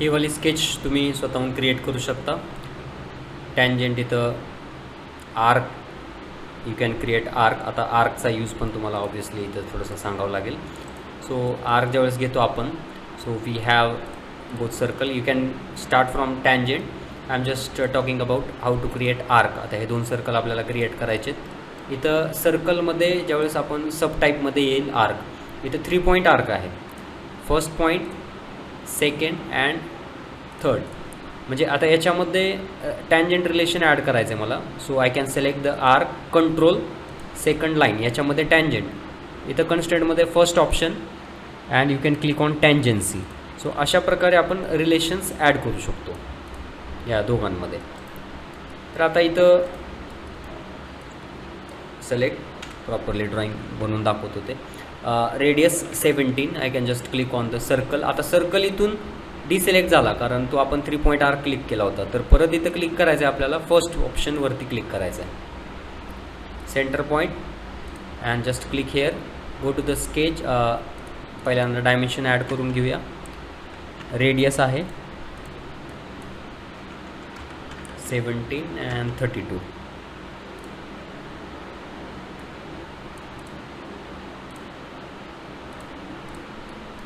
ही वाली स्केच तुम्ही स्वतःहून क्रिएट करू शकता. टँजंट इथं arc you can create arc. आता आर्कचा यूज पण तुम्हाला ऑब्वियसली इथं थोडंसं सांगावं लागेल. सो आर्क ज्यावेळेस घेतो आपण, so we have both circle. You can start from tangent. I am just talking about how to create arc. आता हे 2 सर्कल आपल्याला क्रिएट करायचे आहेत. इथं सर्कलमध्ये ज्यावेळेस आपण सब टाईपमध्ये येईल आर्क, इथं 3 पॉईंट आर्क आहे. First point, second and third. म्हणजे आता याच्यामध्ये टँजंट रिलेशन ॲड करायचं आहे मला. So I can select the arc, control, second line, याच्यामध्ये टँजंट. इथं कन्स्ट्रेंटमध्ये first option and you can click on tangency. So अशा प्रकारे आपण रिलेशन्स ॲड करू शकतो या दोघांमध्ये. तर आता इथं सिलेक्ट प्रॉपरली ड्रॉइंग बनवून दाखवतो ते. Radius 17. I can just click on the circle. आता सर्कल इथून डिसिलेक्ट झाला कारण तो आपण 3 पॉईंट आर्क क्लिक केला होता. तर परत इथं क्लिक करायचं आहे आपल्याला, फर्स्ट ऑप्शनवरती क्लिक करायचं आहे. Centre point and just click here. Go to the sketch. पहिल्यांदा डायमेन्शन ॲड करून घेऊया. रेडियस आहे 17 अँड 32.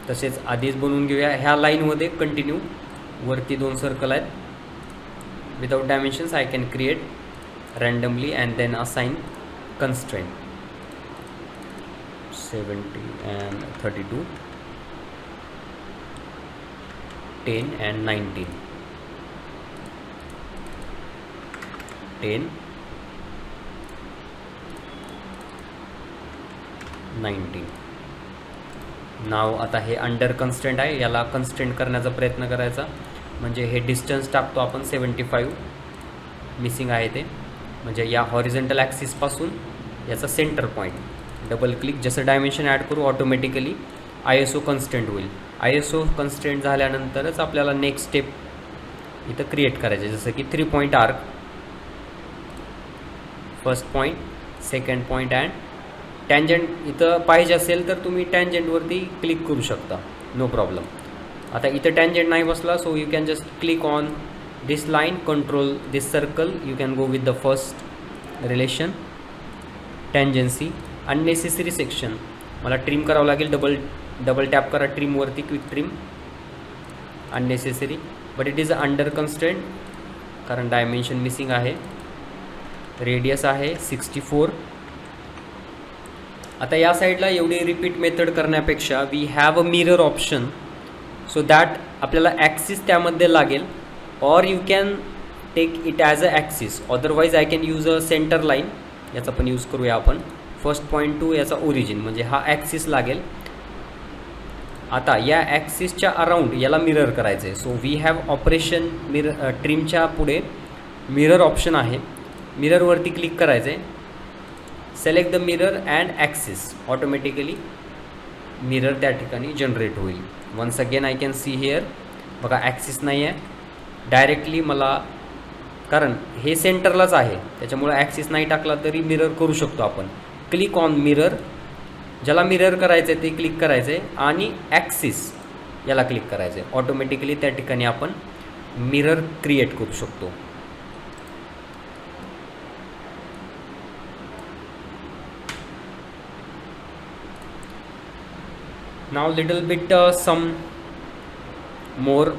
तसेच आधीच बनवून घेऊया. ह्या लाईनमध्ये कंटिन्यू वरती 2 सर्कल आहेत. Without dimensions I can create randomly and then assign constraint. 70 and 32, 10 and 19, 10, 19. नाव आता हे अंडर कन्स्टेंट आहे, याला कन्स्टेंट करण्याचा प्रयत्न करायचा. म्हणजे हे डिस्टन्स टाकतो आपण 75 मिसिंग आहे ते. म्हणजे या हॉरिझॉन्टल ॲक्सिसपासून याचा सेंटर पॉईंट. Double click. जसं डायमेन्शन ॲड करू ऑटोमॅटिकली ISO कन्स्टेंट होईल. ISO कन्स्टेंट झाल्यानंतरच आपल्याला नेक्स्ट स्टेप इथं क्रिएट करायचे. जसं की 3 point arc, first point, second point and tangent इथं पाहिजे असेल तर तुम्ही टँजंटवरती क्लिक करू शकता, नो प्रॉब्लेम. आता इथं टँजंट नाही बसला, so you can just click on this line, control this circle. You can go with the first relation, tangency. Unnecessary section मला ट्रिम करावं लागेल. डबल टॅप करा ट्रिमवरती, quick trim. Unnecessary, but it is under constant कारण dimension missing आहे. Radius आहे 64. आता या साईडला एवढी रिपीट मेथड करण्यापेक्षा we have a mirror option, so that आपल्याला ॲक्सिस त्यामध्ये लागेल. Or you can take it as a axis. Otherwise I can use a centre line. याचा पण यूज करूया आपण. फर्स्ट पॉईंट टू याचा ओरिजिन, म्हणजे हा ॲक्सिस लागेल. आता या ॲक्सिसच्या अराउंड याला मिरर करायचं आहे. So we have operation mirror. ट्रिमच्या पुढे मिरर ऑप्शन आहे. मिररवरती क्लिक करायचं आहे. Select the mirror and axis. Automatically mirror त्या ठिकाणी जनरेट होईल. Once again I can see here. बघा ॲक्सिस नाही आहे. डायरेक्टली मला, कारण हे सेंटरलाच आहे त्याच्यामुळे ॲक्सिस नाही टाकला तरी मिरर करू शकतो आपण. Click on mirror. ज्याला मिरर करायचं आहे ते क्लिक करायचं आहे आणि ॲक्सिस याला क्लिक करायचं आहे. ऑटोमॅटिकली त्या ठिकाणी आपण मिरर क्रिएट करू शकतो. Now little bit some more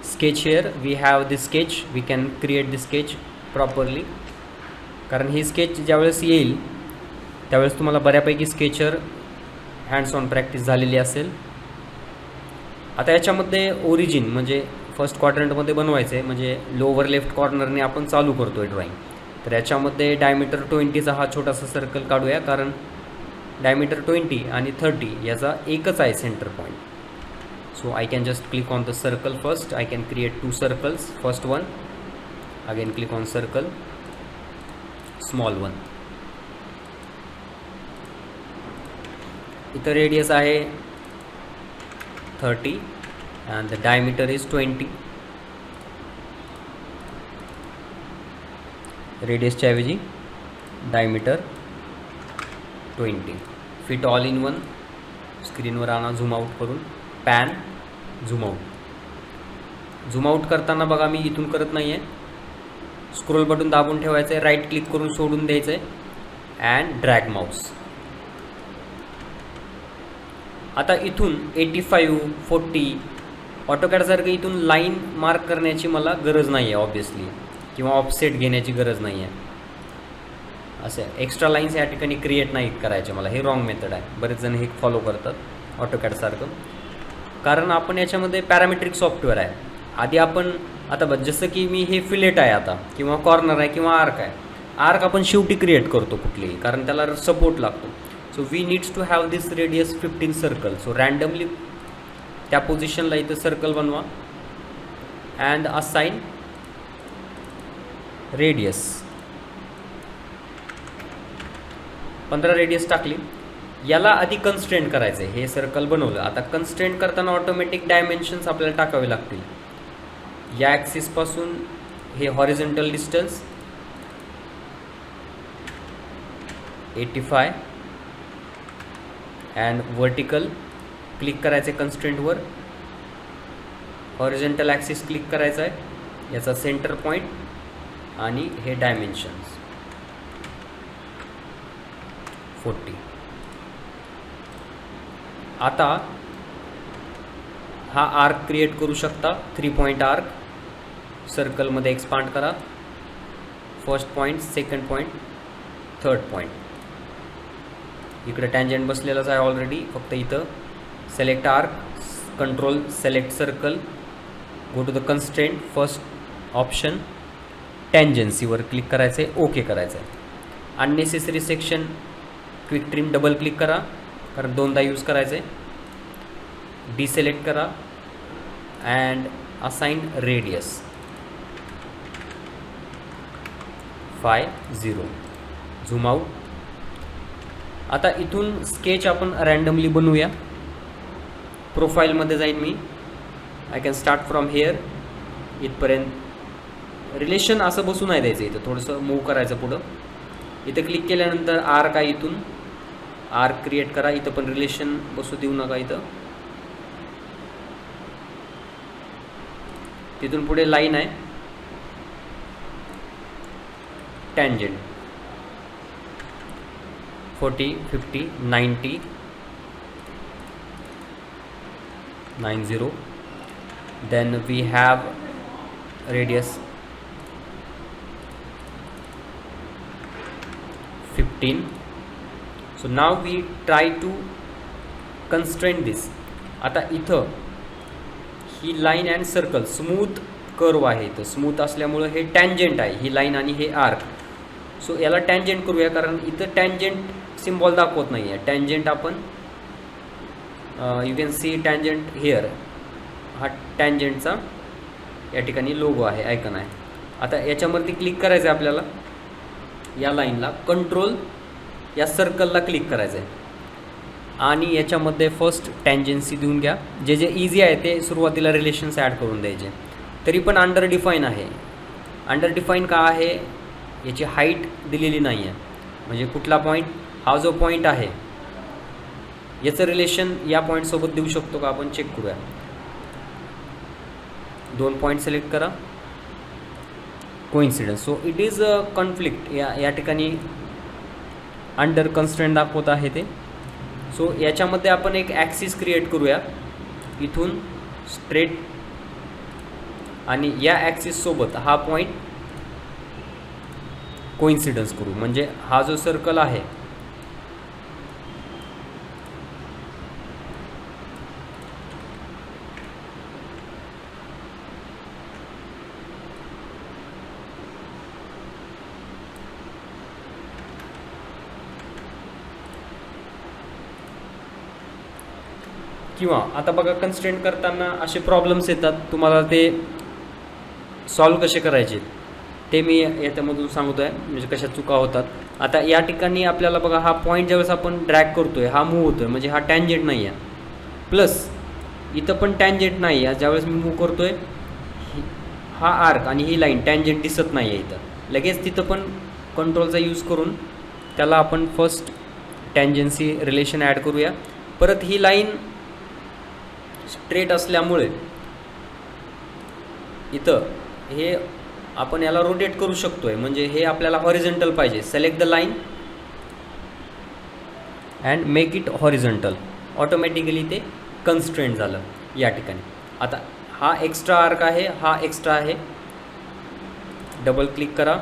sketch here. We have this sketch. We can create this sketch properly. कारण ही स्केच ज्यावेळेस येईल त्यावेळेस तुम्हाला बऱ्यापैकी स्केचर हँड्स ऑन प्रॅक्टिस झालेली असेल. आता याच्यामध्ये ओरिजिन म्हणजे फर्स्ट क्वाड्रंटमध्ये बनवायचं आहे. म्हणजे लोअर लेफ्ट कॉर्नरने आपण चालू करतो आहे ड्रॉईंग. तर याच्यामध्ये डायमीटर 20चा हा छोटासा सर्कल काढूया, कारण डायमीटर 20 आणि 30 याचा एकच आहे centre point. So I can just click on the circle first. I can create 2 circles. First one, again click on circle, small one. इथं रेडियस आहे 30 अँड द डायमीटर इज 20. रेडियसच्या ऐवजी diameter 20. Fit all in one. स्क्रीनवर आणा zoom out करून. Pan zoom out करताना बघा मी इथून करत नाही आहे, स्क्रोल बटन दाबून ठेवायचं आहे, राईट क्लिक करून सोडून द्यायचं आहे अँड ड्रॅग माऊस. आता इथून 85, 40 ऑटोकॅडसारखं इथून लाईन मार्क करण्याची मला गरज नाही आहे ऑब्वियसली, किंवा ऑफसेट घेण्याची गरज नाही आहे. असे एक्स्ट्रा लाईन्स या ठिकाणी क्रिएट नाही करायचे मला, हे रॉंग मेथड आहे. बरेच जण हे फॉलो करतात ऑटोकॅडसारखं, कारण आपण याच्यामध्ये पॅरामेट्रिक सॉफ्टवेअर आहे. आधी आपण आता जसं की मी हे फिलेट आहे आता, किंवा कॉर्नर आहे किंवा आर्क आहे, आर्क आपण शेवटी क्रिएट करतो कुठलीही, कारण त्याला सपोर्ट लागतो. So we needs to have this radius 15 circle. So randomly त्या पोझिशनला इथं सर्कल बनवा अँड असाइन रेडियस 15 रेडियस टाकली. याला आधी कन्स्ट्रेंट करायचं आहे, हे सर्कल बनवलं. आता कन्स्ट्रेंट करताना ऑटोमॅटिक डायमेन्शन्स आपल्याला टाकावे लागतील. या ॲक्सिसपासून हे horizontal distance 85 and vertical click करायचे कन्स्ट्रेंटवर, हॉरिझॉन्टल ॲक्सिस क्लिक करायचा आहे, याचा सेंटर पॉईंट आणि हे डायमेन्शन्स 40. आता हा आर्क क्रिएट करू शकता, 3 पॉईंट आर्क. सर्कलमध्ये एक्सपांड करा, first point, second point, third point. इकडे टँजंट बसलेलाच आहे ऑलरेडी, फक्त इथं select arc, control select circle, go to the constraint, first option टँजन्सीवर क्लिक करायचं आहे, ओके करायचं आहे. Unnecessary section quick trim double click करा, कारण दोनदा यूज करायचं आहे. डिसिलेक्ट करा and assign radius 50. Zoom out. आता इथून स्केच आपण रँडमली बनवूया. प्रोफाईलमध्ये जाईन मी, I can start from hair इथपर्यंत. रिलेशन असं बसू नाही द्यायचं, इथं थोडंसं मूव्ह करायचं पुढं. इथं क्लिक केल्यानंतर आर्क आहे, इथून आर्क क्रिएट करा. इथं पण रिलेशन बसू देऊ नका. इथं तिथून पुढे लाईन आहे, tangent 40, 50, 90, 90. Then we have radius 15. So now we try to constrain this. आता इथं ही line and circle smooth curve आहे, इथं स्मूथ असल्यामुळं हे टँजंट आहे, ही लाईन आणि हे आर्क. सो याला टँजंट करूया, कारण इथं टँजंट सिम्बॉल दाखवत नाही आहे. टँजंट आपण you can see tangent here, हा टँजंटचा या ठिकाणी लोगो आहे, आयकन आहे. आता याच्यावरती क्लिक करायचं आहे आपल्याला, या लाईनला कंट्रोल या सर्कलला क्लिक करायचं आहे आणि याच्यामध्ये फर्स्ट टँजन्सी देऊन घ्या. जे जे इझी आहे ते सुरुवातीला रिलेशन्स ॲड करून द्यायचे. तरी पण अंडर डिफाईन आहे. अंडर डिफाईन का आहे, याची हाईट दिलेली नाही आहे, म्हणजे कुठला पॉईंट, हा जो पॉईंट आहे याचं रिलेशन या पॉईंटसोबत देऊ शकतो का आपण चेक करूया. 2 पॉईंट सिलेक्ट करा, coincidence. So it is a conflict. या ठिकाणी अंडर कन्स्ट्रेंट दाखवत आहे ते. सो याच्यामध्ये आपण एक ॲक्सिस क्रिएट करूया, इथून स्ट्रेट आणि या ॲक्सिससोबत हा पॉईंट कोइन्सिडन्स करू, म्हणजे हा जो सर्कल आहे किंवा आता बघा कन्स्ट्रेंट करताना असे प्रॉब्लेम्स येतात, तुम्हाला ते सॉल्व कसे करायचे ते मी याच्यामधून सांगतो आहे, म्हणजे कशा चुका होतात. आता या ठिकाणी आपल्याला बघा हा पॉईंट ज्यावेळेस आपण ड्रॅग करतोय हा मूव्ह होतोय, म्हणजे हा टँजंट नाही आहे. प्लस इथं पण टँजंट नाही आहे, ज्यावेळेस मी मूव्ह करतोय हा आर्क आणि ही लाईन टँजंट दिसत नाही आहे इथं. लगेच तिथं पण कंट्रोलचा यूज करून त्याला आपण फर्स्ट टँजन्सी रिलेशन ॲड करूया. परत ही लाईन स्ट्रेट असल्यामुळे इथं हे आपण याला रोटेट करू शकतोय, म्हणजे हे आपल्याला हॉरिझॉन्टल पाहिजे. Select the line and make it horizontal. Automatically ते कन्स्ट्रेंट झालं या ठिकाणी. आता हा एक्स्ट्रा आर्क आहे, हा एक्स्ट्रा आहे. डबल क्लिक करा,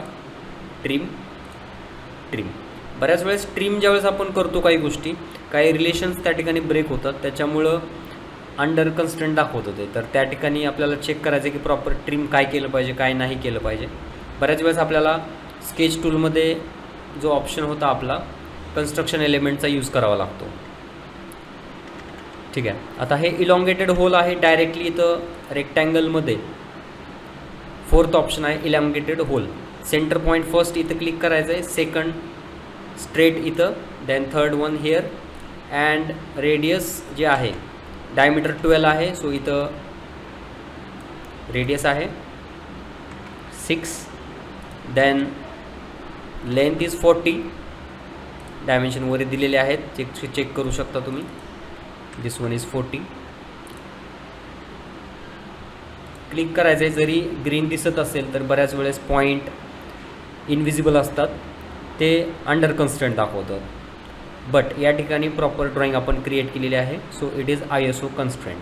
ट्रिम. बऱ्याच वेळेस ट्रिम ज्यावेळेस आपण करतो काही गोष्टी, काही रिलेशन्स त्या ठिकाणी ब्रेक होतात, त्याच्यामुळं अंडर कन्स्ट्रेंट दाखवत होते. तर त्या ठिकाणी आपल्याला चेक करायचं की प्रॉपर ट्रिम काय केलं पाहिजे, काय नाही केलं पाहिजे. बऱ्याच वेळेस आपल्याला स्केच टूलमध्ये जो ऑप्शन होता आपला कन्स्ट्रक्शन एलिमेंटचा यूज करावा लागतो. ठीक आहे. आता हे इलॉंगेटेड होल आहे. डायरेक्टली इथं रेक्टँगलमध्ये 4th ऑप्शन आहे elongated hole. Centre point first इथं क्लिक करायचं आहे, सेकंड स्ट्रेट इथं, then third one here, and radius जे आहे डायमीटर 12 आहे. सो इथं रेडियस आहे 6, देन लेंथ इज 40. डायमेन्शन वगैरे दिलेले आहेत, चेक करू शकता तुम्ही. दिस वन इज 40. क्लिक करायचं आहे. जरी ग्रीन दिसत असेल तर बऱ्याच वेळेस पॉईंट इनविजिबल असतात, ते अंडर कन्स्ट्रेंट दाखवतात. बट या ठिकाणी प्रॉपर ड्रॉइंग आपण क्रिएट केलेली आहे. So it is ISO constraint.